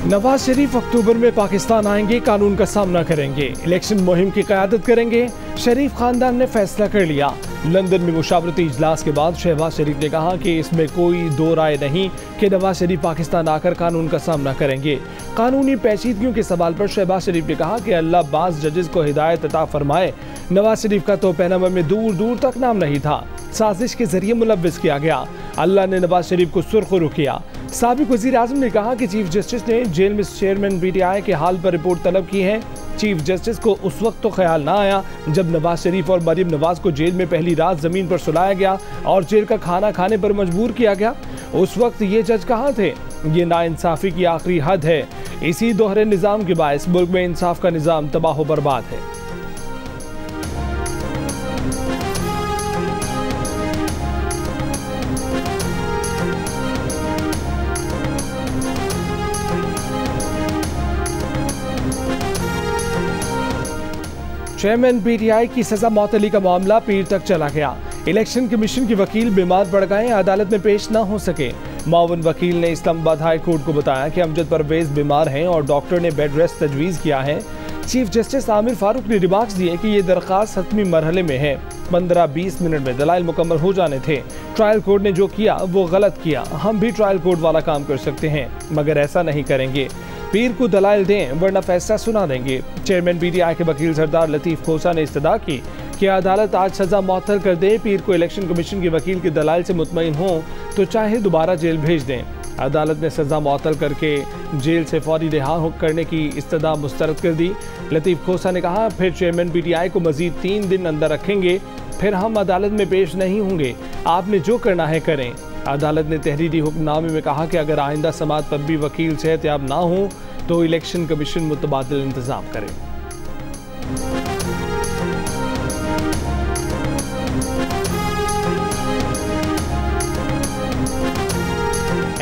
नवाज शरीफ अक्टूबर में पाकिस्तान आएंगे, कानून का सामना करेंगे, इलेक्शन मुहिम की क़यादत करेंगे। शरीफ खानदान ने फैसला कर लिया। लंदन में मुशावरती इजलास के बाद शहबाज शरीफ ने कहा कि इसमें कोई दो राय नहीं कि नवाज शरीफ पाकिस्तान आकर कानून का सामना करेंगे। कानूनी पेचीदगियों के सवाल पर शहबाज शरीफ ने कहा कि अल्लाह बाज़ जजेस को हिदायत अता फरमाए। नवाज शरीफ का तो पैनामा में दूर दूर तक नाम नहीं था, साजिश के जरिए मुलव्विस किया गया। अल्लाह ने नवाज शरीफ को सुर्खरू किया। साबिक वज़ीर आज़म ने कहा कि चीफ जस्टिस ने जेल में चेयरमैन PTI के हाल पर रिपोर्ट तलब की है। चीफ जस्टिस को उस वक्त तो ख्याल ना आया जब नवाज शरीफ और मरियम नवाज को जेल में पहली रात जमीन पर सुलाया गया और जेल का खाना खाने पर मजबूर किया गया। उस वक्त ये जज कहाँ थे? ये नाइंसाफी की आखिरी हद है। इसी दोहरे निज़ाम के बायस मुल्क में इंसाफ का निज़ाम तबाह बर्बाद है। चेयरमैन PTI की सजा मौतली का मामला पीर तक चला गया। इलेक्शन कमीशन के वकील बीमार पड़ गए, अदालत में पेश न हो सके। मावन वकील ने इस्लामाबाद हाई कोर्ट को बताया कि अमजद परवेज बीमार हैं और डॉक्टर ने बेड रेस्ट तजवीज़ किया है। चीफ जस्टिस आमिर फारूक ने रिमार्क्स दिए कि ये दरख्वास्त हतमी मरहले में है। 15-20 मिनट में दलाइल मुकम्मल हो जाने थे। ट्रायल कोर्ट ने जो किया वो गलत किया। हम भी ट्रायल कोर्ट वाला काम कर सकते हैं, मगर ऐसा नहीं करेंगे। पीर को दलाइल दें वरना फैसला सुना देंगे। चेयरमैन PTI के वकील सरदार लतीफ़ खोसा ने इस्तदा की कि अदालत आज सजा मअतल कर दे। पीर को इलेक्शन कमीशन के वकील के दलाइल से मुतमईन हो तो चाहे दोबारा जेल भेज दें। अदालत ने सजा मअतल करके जेल से फौरी रिहा करने की इस्तदा मुस्तरद कर दी। लतीफ़ खोसा ने कहा, फिर चेयरमैन PTI को मजीद 3 दिन अंदर रखेंगे, फिर हम अदालत में पेश नहीं होंगे। आपने जो करना है करें। अदालत ने तहरीरी हुक्मनामे में कहा कि अगर आइंदा समात पर भी वकील सेहतयाब ना हो तो इलेक्शन कमीशन मुतबादिल इंतजाम करे।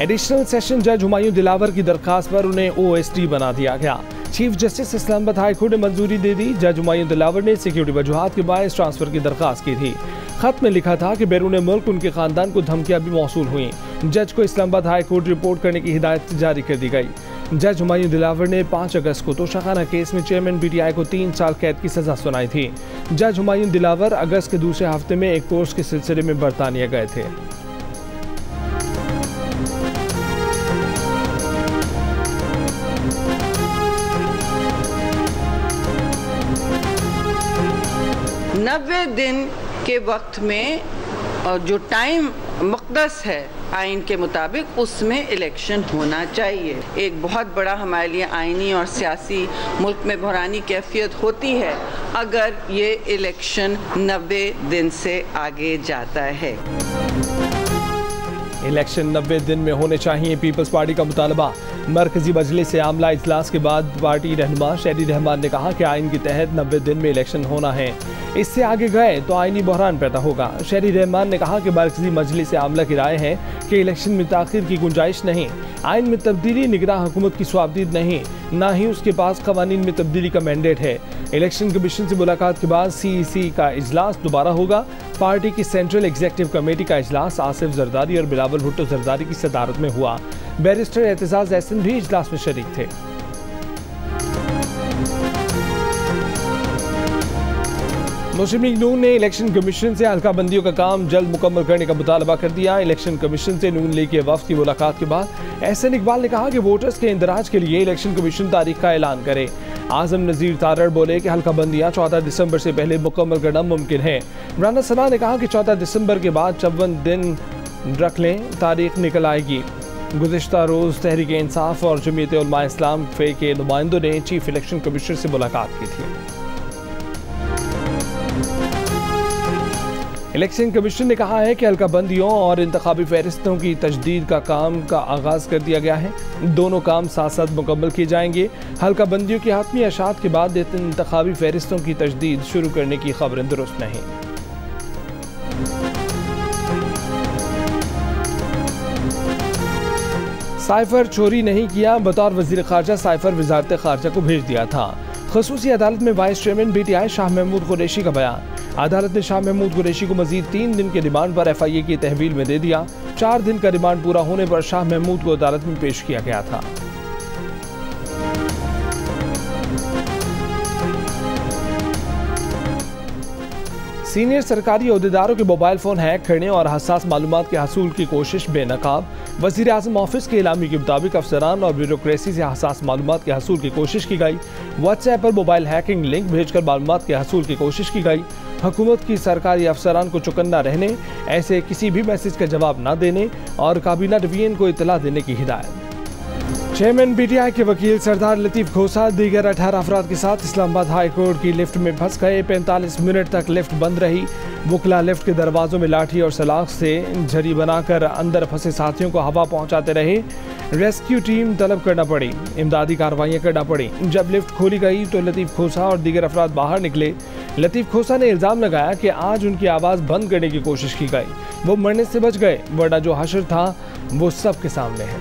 एडिशनल सेशन जज हुमायूं दिलावर की दरखास्त पर उन्हें OSD बना दिया गया। Chief justice Islamabad high court ने मंजूरी दे दी। जज हुमायूं दिलावर ने सिक्योरिटी वजूहात के बायस ट्रांसफर की दरखास्त की थी। खत में लिखा था कि बैरून मुल्क उनके खानदान को धमकियां भी मौसूल हुई। जज को इस्लामाबाद हाई कोर्ट रिपोर्ट करने की हिदायत जारी कर दी गई। जज हुमायूं दिलावर ने 5 अगस्त को तोशाखाना केस में चेयरमैन PTI को 3 साल कैद की सजा सुनाई थी। जज हुमायूं दिलावर अगस्त के दूसरे हफ्ते में एक कोर्स के सिलसिले में बरतानिया गए थे। नब्बे दिन के वक्त में जो टाइम मुक़द्दस है आइन के मुताबिक, उसमें इलेक्शन होना चाहिए। एक बहुत बड़ा हमारे लिए आइनी और सियासी मुल्क में बहरानी कैफियत होती है अगर ये इलेक्शन 90 दिन से आगे जाता है। इलेक्शन 90 दिन में होने चाहिए, पीपल्स पार्टी का मुतालबा। मरकजी मजलिस आमला इजलास के बाद पार्टी रहनुमा शहरी रहमान ने कहा कि आइन के तहत 90 दिन में इलेक्शन होना है। इससे आगे गए तो आइनी बहरान पैदा होगा। शहरी रहमान ने कहा कि मरकजी मजलिस आमला की राय है कि इलेक्शन में ताख़ीर की गुंजाइश नहीं। आइन में तब्दीली निगरान हुकूमत की स्वाबदीद नहीं, ना ही उसके पास कवानीन में तब्दीली का मैंडेट है। इलेक्शन कमीशन से मुलाकात के बाद CEC का इजलास दोबारा होगा। पार्टी की सेंट्रल एग्जीक्यूटिव कमेटी का इजलास आसिफ जरदारी और बिलावल भुट्टो जरदारी की सदारत में हुआ। बैरिस्टर एतजाज एहसन भी इजलास में शरीक थे। मुस्लिम लीग नून ने इलेक्शन कमीशन से हल्का बंदियों का काम जल्द मुकम्मल करने का मुतालबा कर दिया। इलेक्शन कमीशन से नून लीग के वफ्द की मुलाकात के बाद एहसन इकबाल ने कहा कि वोटर्स के इंदराज के लिए इलेक्शन कमीशन तारीख का ऐलान करे। आजम नज़ीर तारड़ बोले कि हल्का बंदियाँ 14 दिसंबर से पहले मुकम्मल करना मुमकिन है। राना सना ने कहा कि 14 दिसंबर के बाद 54 दिन रख लें, तारीख निकल आएगी। गुज़िश्ता रोज़ तहरीक इंसाफ और जमीयत उलमा इस्लाम फे के नुमाइंदों ने चीफ इलेक्शन कमिश्नर से मुलाकात की थी। इलेक्शन कमीशन ने कहा है कि हल्का बंदियों और इंतखाबी फहरिस्तों की तजदीद का काम का आगाज़ कर दिया गया है। दोनों काम साथ साथ मुकम्मल किए जाएंगे। हल्का बंदियों की हातमी अशात के बाद इंतखाबी फहरिस्तों की तजदीद शुरू करने की खबरें दुरुस्त नहीं। साइफर चोरी नहीं किया, बतौर वज़ीर ख़ारजा साइफर वज़ारत ख़ारजा को भेज दिया था। ख़ुसूसी अदालत में vice chairman PTI Shah Mahmood Qureshi का बयान। अदालत ने शाह महमूद कुरैशी को मजीद 3 दिन के रिमांड पर FIA की तहवील में दे दिया। 4 दिन का रिमांड पूरा होने पर शाह महमूद को अदालत में पेश किया गया था। सीनियर सरकारी ओहदेदारों के मोबाइल फोन हैक करने और हसास मालूमात के हसूल की कोशिश बेनकाब। वज़ीर आज़म ऑफिस के इलामी के मुताबिक अफसरान और ब्यूरोक्रेसी से हसास मालूमात के हसूल की कोशिश की गई। व्हाट्सएप पर मोबाइल हैकिंग लिंक भेजकर मालूमात के हसूल की कोशिश की गई। हुकूमत की सरकारी अफसरान को चौकन्ना रहने, ऐसे किसी भी मैसेज का जवाब न देने और काबीना डिवीजन को इतला देने की हिदायत। चेयरमैन पीटीआई के वकील सरदार लतीफ़ खोसा दीगर 18 अफराद के साथ इस्लामाबाद हाई कोर्ट की लिफ्ट में फंस गए। 45 मिनट तक लिफ्ट बंद रही। वकला लिफ्ट के दरवाजों में लाठी और सलाख से झरी बनाकर अंदर फंसे साथियों को हवा पहुंचाते रहे। रेस्क्यू टीम तलब करना पड़ी, इमदादी कार्रवाइयाँ करना पड़ी। जब लिफ्ट खोली गई तो लतीफ़ खोसा और दीगर अफराद बाहर निकले। लतीफ़ खोसा ने इल्ज़ाम लगाया कि आज उनकी आवाज़ बंद करने की कोशिश की गई। वो मरने से बच गए, वरना जो हशर था वो सबके सामने है।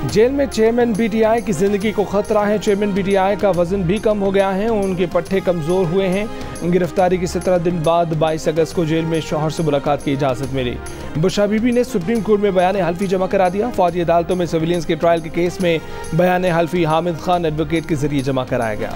जेल में चेयरमैन पीटीआई की जिंदगी को खतरा है। चेयरमैन पीटीआई का वजन भी कम हो गया है, उनके पट्टे कमजोर हुए हैं। गिरफ्तारी के 17 दिन बाद 22 अगस्त को जेल में शौहर से मुलाकात की इजाजत मिली। बुशरा बीबी ने सुप्रीम कोर्ट में बयान हल्फी जमा करा दिया। फौजी अदालतों में सिविलियंस के ट्रायल के केस में बयान हल्फी हामिद खान एडवोकेट के जरिए जमा कराया गया।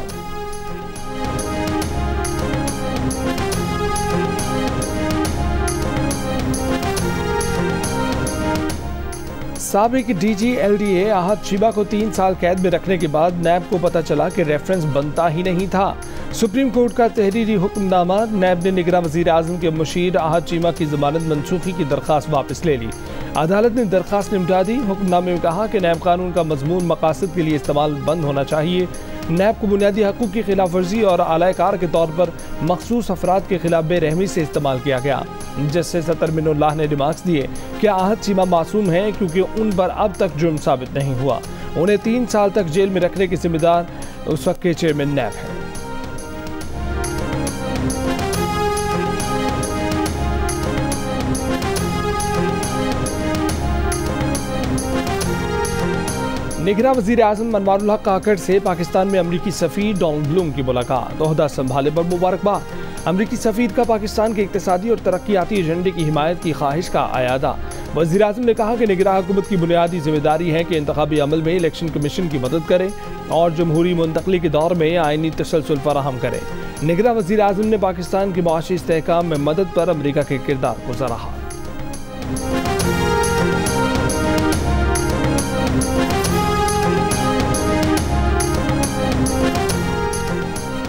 साबिक डीजी एलडीए आहत शीबा को 3 साल कैद में रखने के बाद नैब को पता चला कि रेफरेंस बनता ही नहीं था। सुप्रीम कोर्ट का तहरीरी हुक्मनामा। नैब ने निगरान वज़ीर आज़म के मुशीर आहत शीबा की जमानत मनसूखी की दरख्वास्त वापस ले ली। अदालत ने दरख्वास्त निपटा दी। हुक्मनामे में कहा कि नैब कानून का मजमून मकासद के लिए इस्तेमाल बंद होना चाहिए। नैब को बुनियादी हकूक़ की खिलाफ वर्जी और आलाकार के तौर पर मखसूस अफराद के खिलाफ बेरहमी से इस्तेमाल किया गया। जस्टिस अतर मिनुल्लाह ने रिमार्क्स दिए कि आहत शीबा मासूम है क्योंकि उन पर अब तक जुर्म साबित नहीं हुआ। उन्हें 3 साल तक जेल में रखने के जिम्मेदार उस वक्त के चेयरमैन नैब हैं। निगरान वज़ीर आज़म मनवारुल हक काकड़ से पाकिस्तान में अमरीकी सफ़ीर डोनाल्ड ब्लूम की मुलाकात। ओहदा संभाले पर मुबारकबाद। अमरीकी सफ़ीर का पाकिस्तान के इक़्तिसादी और तरक्याती एजेंडे की हिमायत की ख्वाहिश का अयादा। वज़ीर आज़म ने कहा कि निगरान हुकूमत की बुनियादी जिम्मेदारी है कि इंतखाबी अमल में इलेक्शन कमीशन की मदद करे और जमहूरी मुंतकली के दौर में आइनी तसलसल फराहम करे। निगरान वज़ीर आज़म ने पाकिस्तान की मुआशी इस्तेहकाम में मदद पर अमरीका के किरदार को सराहा।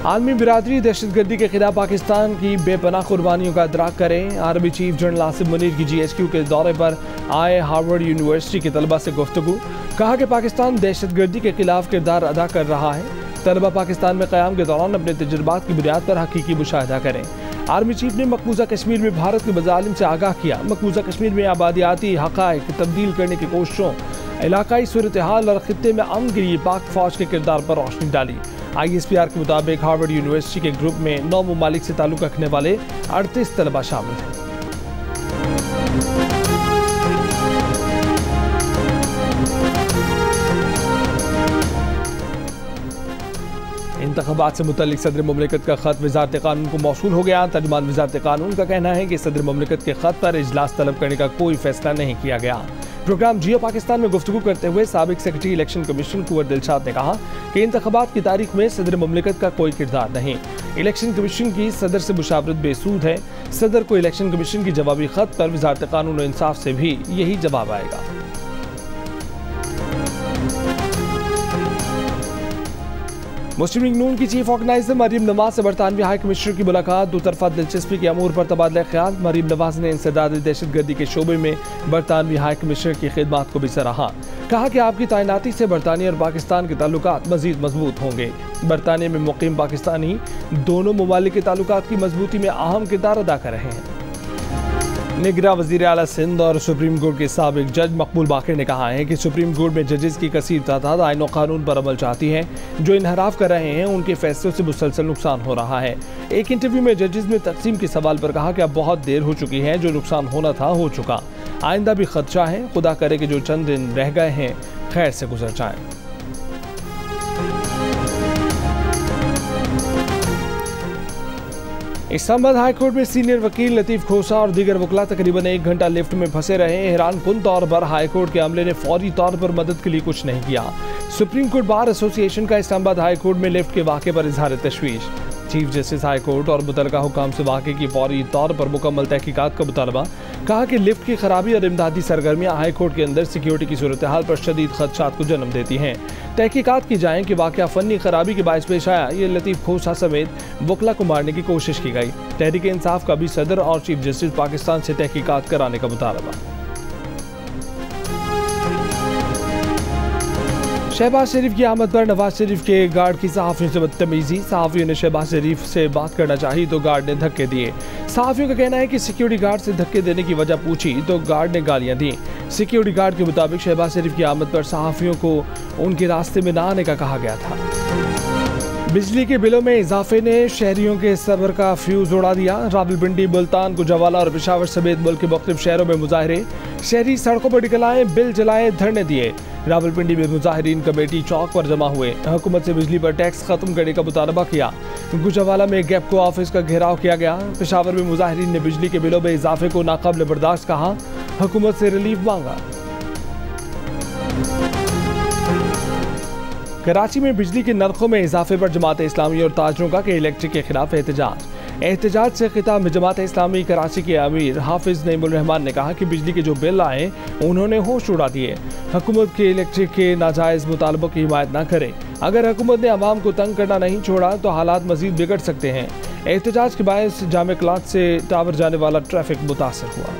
आलमी बिरादरी दहशतगर्दी के खिलाफ पाकिस्तान की बेपनाह कुर्बानियों का अदराक करें। Army chief general Asim Munir की GHQ के दौरे पर आए हार्वर्ड यूनिवर्सिटी के तलबा से गुफ्तगू। कहा कि पाकिस्तान दहशतगर्दी के खिलाफ किरदार अदा कर रहा है। तलबा पाकिस्तान में क़याम के दौरान अपने तजुर्बात की बुनियाद पर हकीकी मुशाहिदा करें। आर्मी चीफ ने मकबूजा कश्मीर में भारत के मज़ालिम से आगाह किया। मकबूजा कश्मीर में आबादियाती हक़ाइक़ तब्दील करने की कोशिशों, इलाकाई सूरत हाल और खित्ते में अमन के लिए पाक फौज के किरदार पर रोशनी डाली। ISPR के मुताबिक हार्वर्ड यूनिवर्सिटी के ग्रुप में 9 ममालिक से ताल्लुक़ रखने वाले 38 तलबा शामिल हैं। इंतख़ाबात से मुतल्लिक़ सदर मुमलिकत का ख़त वज़ारत क़ानून को मौसूल हो गया। तर्जुमान वज़ारत क़ानून का कहना है कि सदर मुमलिकत के ख़त पर इजलास तलब करने का कोई फैसला नहीं किया गया। प्रोग्राम जियो पाकिस्तान में गुफ्तगू करते हुए साबिक सेक्रेटरी इलेक्शन कमीशन कुंवर दिलशाद ने कहा कि इंतख़ाबात की तारीख में सदर मुमलिकत का कोई किरदार नहीं। इलेक्शन कमीशन की सदर से मुशावरत बेसूद है। सदर को इलेक्शन कमीशन की जवाबी ख़त पर वज़ारत क़ानून और इंसाफ से भी यही जवाब आएगा। मुस्लिम लीग नून की चीफ ऑर्गेनाइजर मरीम नवाज से बरतानवी हाई कमिश्नर की मुलाकात। दो तरफा दिलचस्पी के अमूर पर तबादला ख्याल। मरीम नवाज ने इंसदाद दहशतगर्दी के शोबे में बरतानवी हाई कमिश्नर की खिदमात को भी सराहा। कहा कि आपकी तैनाती से बरतानिया और पाकिस्तान के ताल्लुकात मजीद मजबूत होंगे। बरतानिया में मुकीम पाकिस्तानी दोनों ममालिक के ताल्लुकात की मजबूती में अहम किरदार अदा कर रहे हैं। निगरान वज़ीर आला सिंध और सुप्रीम कोर्ट के साबिक जज मकबूल बाकर ने कहा है कि सुप्रीम कोर्ट में जजेस की कसीर तादाद आईन और कानून पर अमल चाहती है। जो इनहराफ कर रहे हैं उनके फैसलों से मुसलसल नुकसान हो रहा है। एक इंटरव्यू में जजेस ने तकसीम के सवाल पर कहा कि अब बहुत देर हो चुकी है, जो नुकसान होना था हो चुका। आइंदा भी खदशा है। खुदा करे कि जो चंद दिन रह गए हैं खैर से गुजर जाएं। इस्लामाबाद हाई कोर्ट में सीनियर वकील लतीफ़ खोसा और दीगर वकला तकरीबन 1 घंटा लिफ्ट में फंसे रहे। हैरान कुन तौर पर हाई कोर्ट के अमले ने फौरी तौर पर मदद के लिए कुछ नहीं किया। सुप्रीम कोर्ट बार एसोसिएशन का इस्लामाबाद हाई कोर्ट में लिफ्ट के वाक़े पर इजहार तशवीश। चीफ जस्टिस हाई कोर्ट और मुतलका हुकाम से वाक़े की फौरी तौर पर मुकम्मल तहकीकात का मुतालबा। कहा कि लिफ्ट की खराबी और इमदादी सरगर्मियां हाई कोर्ट के अंदर सिक्योरिटी की सूरत हाल पर शदीद खदशात को जन्म देती हैं। तहकीकात की जाए कि वाक़या फ़नी खराबी के बायस पेश आया, ये लतीफ़ खोसा समेत वकला को मारने की कोशिश की गई। तहरीक इंसाफ का भी सदर और चीफ जस्टिस पाकिस्तान से तहकीकात कराने का मुतालबा। शहबाज शरीफ की आमद पर नवाज शरीफ के गार्ड की सहाफ़ियों से बदतमीजी। सहाफ़ियों ने शहबाज शरीफ से बात करना चाही तो गार्ड ने धक्के दिए। सहाफ़ियों का कहना है कि सिक्योरिटी गार्ड से धक्के देने की वजह पूछी तो गार्ड ने गालियां दी। सिक्योरिटी गार्ड के मुताबिक शहबाज शरीफ की आमद पर सहाफ़ियों को उनके रास्ते में न आने का कहा गया था। बिजली के बिलों में इजाफे ने शहरियों के सब्र का फ्यूज उड़ा दिया। रावलपिंडी, मुल्तान, गुजरावाला और पेशावर समेत मुल्क के मुख्तलिफ शहरों में मुजाहरे। शहरी सड़कों पर निकल आए, बिल जलाए, धरने दिए। रावलपिंडी में मुजाहिरीन कमेटी चौक पर जमा हुए, हुकूमत से बिजली पर टैक्स खत्म करने का मुतालबा किया। गुजरावाला में गैपको ऑफिस का घेराव किया गया। पेशावर में मुजाहिरीन ने बिजली के बिलों में इजाफे को नाकाबिल बर्दाश्त कहा, हुकूमत से रिलीफ मांगा। कराची में बिजली के नरखों में इजाफे पर जमात इस्लामी और ताजरों का इलेक्ट्रिक के खिलाफ एहतजाज से खिताब में जमात इस्लामी कराची के अमीर हाफिज नईमुल रहमान ने कहा कि बिजली के जो बिल आए उन्होंने होश उड़ा दिए। हुकूमत के इलेक्ट्रिक के नाजायज़ मुतालबों की हिमायत न करे। अगर हुकूमत ने अवाम को तंग करना नहीं छोड़ा तो हालात मजीद बिगड़ सकते हैं। एहतजाज के बायस जामे क्लाथ से टावर जाने वाला ट्रैफिक मुतासर हुआ।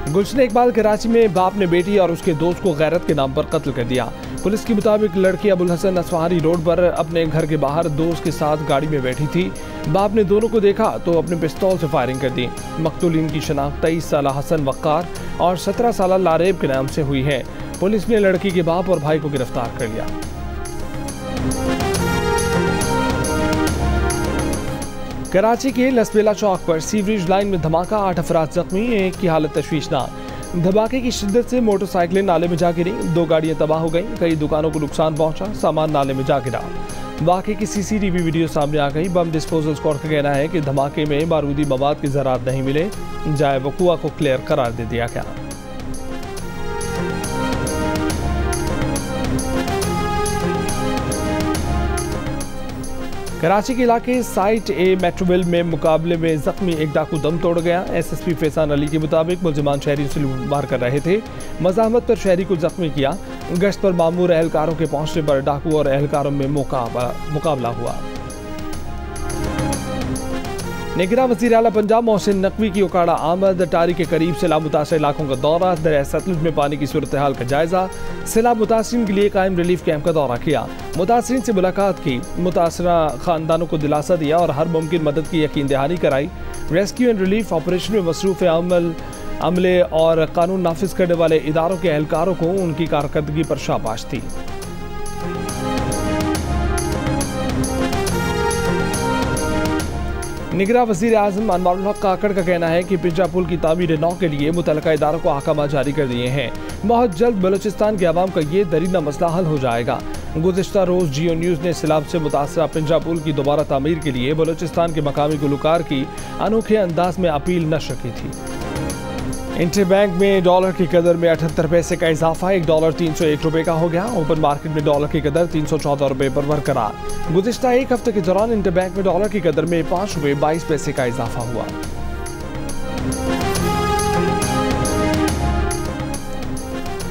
गुलशन इकबाल कराची में बाप ने बेटी और उसके दोस्त को गैरत के नाम पर कत्ल कर दिया। पुलिस के मुताबिक लड़की अबुल हसन असफहानी रोड पर अपने घर के बाहर दोस्त के साथ गाड़ी में बैठी थी। बाप ने दोनों को देखा तो अपने पिस्तौल से फायरिंग कर दी। मकतूलीन की शनाख्त 23 साला हसन वक्कार और 17 साला लारेब के नाम से हुई है। पुलिस ने लड़की के बाप और भाई को गिरफ्तार कर लिया। कराची के लसबेला चौक पर सीवरेज लाइन में धमाका, 8 अफराद जख्मी, एक की हालत तशवीशनाक। धमाके की शिद्दत से मोटरसाइकिलें नाले में जा गिरी, 2 गाड़ियां तबाह हो गईं, कई दुकानों को नुकसान पहुंचा, सामान नाले में जा गिरा। वाक़े की सीसीटीवी वीडियो सामने आ गई। बम डिस्पोजल स्क्वाड का कहना है कि धमाके में बारूदी मवाद के ज़रात नहीं मिले, जाए वक़ुआ को क्लियर करार दे दिया गया। कराची के इलाके साइट ए मेट्रोविल में मुकाबले में जख्मी एक डाकू दम तोड़ गया। एसएसपी फैसान अली के मुताबिक मुलजिमान शहरी से लूटमार कर रहे थे, मज़ाहमत पर शहरी को जख्मी किया। गश्त पर मामूर एहलकारों के पहुंचने पर डाकू और एहलकारों में मुकाबला हुआ। निगरां वज़ीर आला पंजाब मोहसिन नकवी की उकाड़ा आमद, टारी के करीब सैलाब मुतासर इलाकों का दौरा, दरिया सतलुज में पानी की सूरत हाल का जायजा, सैलाब मुतासरीन के लिए कायम रिलीफ कैंप का दौरा किया, मुतासरीन से मुलाकात की, मुतासरा खानदानों को दिलासा दिया और हर मुमकिन मदद की यकीन दहानी कराई। रेस्क्यू एंड रिलीफ ऑपरेशन में मसरूफ़ अमले और कानून नाफिज करने वाले इदारों के एहलकारों को उनकी कारकर्दगी पर शाबाश थी। निगरां वज़ीर आज़म अनवारुल हक काकड़ का कहना है कि पिंजरा पुल की तामीर नौ के लिए मुतलका इदारों को अहकाम जारी कर दिए हैं। बहुत जल्द बलूचिस्तान के अवाम का ये दरीना मसला हल हो जाएगा। गुज़िश्ता रोज़ जियो न्यूज़ ने सैलाब से मुतासरा पिंजरा पुल की दोबारा तामीर के लिए बलूचिस्तान के मकामी गुलकार की अनोखे अंदाज में अपील नशर की थी। इंटरबैंक में डॉलर की कदर में 78 पैसे का इजाफा, $1 301 रुपये का हो गया। ओपन मार्केट में डॉलर की कदर 314 रुपये पर बरकरार। गुज़िश्ता एक हफ्ते के दौरान इंटरबैंक में डॉलर की कदर में 5 रुपये 22 पैसे का इजाफा हुआ।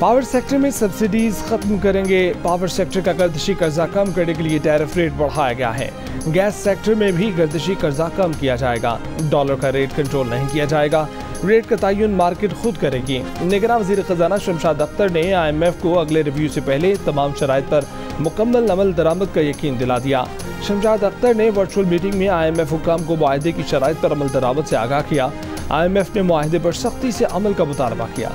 पावर सेक्टर में सब्सिडीज खत्म करेंगे। पावर सेक्टर का गर्दिशी कर्जा कम करने के लिए टैरिफ रेट बढ़ाया गया है। गैस सेक्टर में भी गर्दिशी कर्जा कम किया जाएगा। डॉलर का रेट कंट्रोल नहीं किया जाएगा। रेट का तयन मार्केट खुद करेगी। निगरां वज़ीर ख़ज़ाना शमशाद अख्तर ने IMF को अगले रिव्यू से पहले तमाम शराइत पर मुकम्मल अमल दरामद का यकीन दिला दिया। शमशाद अख्तर ने वर्चुअल मीटिंग में IMF हुकाम को मुआहदे की शराइत पर अमल दरामद से आगाह किया। IMF ने मुआहदे पर सख्ती से अमल का मुतालबा किया।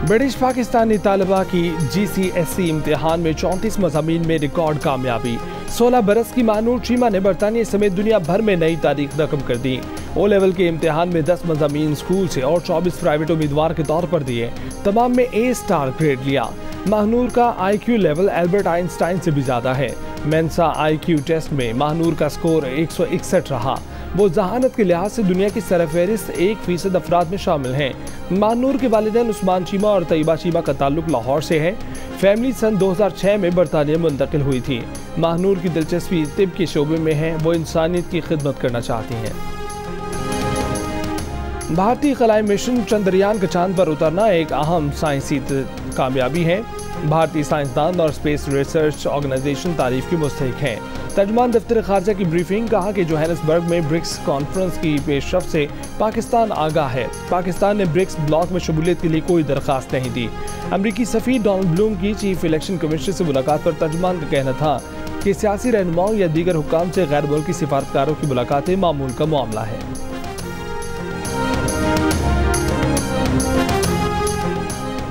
ब्रिटिश पाकिस्तानी तालिबा की GCSE इम्तिहान में 34 मज़ामीन में रिकॉर्ड कामयाबी। 16 बरस की मानूर चीमा ने बरतानिया समेत दुनिया भर में नई तारीख रकम कर दी। O लेवल के इम्तिहान में 10 मज़ामीन स्कूल से और 24 प्राइवेट उम्मीदवार के तौर पर दिए। तमाम में A स्टार ग्रेड लिया। महानूर का IQ लेवल एल्बर्ट आइंस्टाइन से भी ज्यादा है। मेंसा IQ टेस्ट में महानूर का स्कोर 161 रहा। वो जहानत के लिहाज से दुनिया की सरफहरिस्त 1% अफराद में शामिल हैं। महानूर के वालिदैन उस्मान चीमा और तैयबा चीमा का ताल्लुक लाहौर से है। फैमिली सन 2006 में बरतानिया मुंतकिल हुई थी। महानूर की दिलचस्पी तिब के शोबे में है। वो इंसानियत की खिदमत करना चाहती हैं। भारतीय खलाई मिशन चंद्रयान का चांद पर उतरना एक अहम साइंसी कामयाबी है। भारतीय साइंसदान और स्पेस रिसर्च ऑर्गेनाइजेशन तारीफ की मुस्तहिक हैं। तर्जुमान दफ्तर खारजा की ब्रीफिंग कहा कि जोहानिसबर्ग में ब्रिक्स कॉन्फ्रेंस की पेशरफ से पाकिस्तान आगाह है। पाकिस्तान ने ब्रिक्स ब्लॉक में शमूलियत के लिए कोई दरख्वास्त नहीं दी। अमरीकी सफीर डोनाल्ड ब्लूम की चीफ इलेक्शन कमिश्नर से मुलाकात पर तर्जुमान का कहना था कि सियासी रहनुमाओं या दीगर हुक्काम से गैर मुल्की सिफारतकारों की मुलाकातें मामूल का मामला है।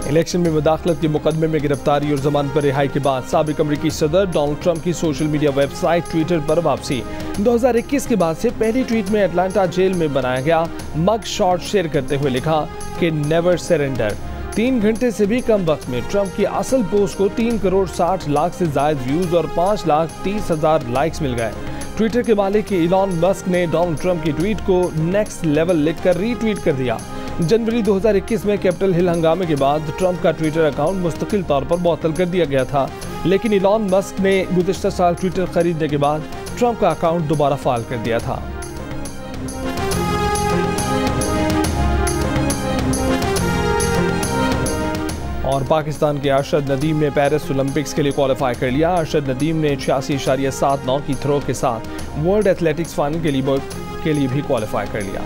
इलेक्शन में मुदाखलत के मुकदमे में गिरफ्तारी और जमानत पर रिहाई के बाद साबिक अमरीकी सदर डोनाल्ड ट्रंप की सोशल मीडिया वेबसाइट ट्विटर पर वापसी। 2021 के बाद से पहली ट्वीट में अटलांटा जेल में बनाया गया मग शॉट शेयर करते हुए लिखा कि नेवर सरेंडर। 3 घंटे से भी कम वक्त में ट्रंप की असल पोस्ट को 3 करोड़ 60 लाख से ज्यादा व्यूज और 5,30,000 लाइक्स मिल गए। ट्विटर के मालिक इलॉन मस्क ने डोनाल्ड ट्रंप की ट्वीट को नेक्स्ट लेवल लिखकर रीट्वीट कर दिया। जनवरी 2021 में कैपिटल हिल हंगामे के बाद ट्रंप का ट्विटर अकाउंट मुस्तकिल तौर पर मुअत्तल कर दिया गया था, लेकिन इलॉन मस्क ने गुज़िश्ता साल ट्विटर खरीदने के बाद ट्रंप का अकाउंट दोबारा फाल कर दिया था। और पाकिस्तान के अरशद नदीम ने पेरिस ओलंपिक्स के लिए क्वालिफाई कर लिया। अरशद नदीम ने 86.79 की थ्रो के साथ वर्ल्ड एथलेटिक्स फाइनल के लिए भी क्वालिफाई कर लिया।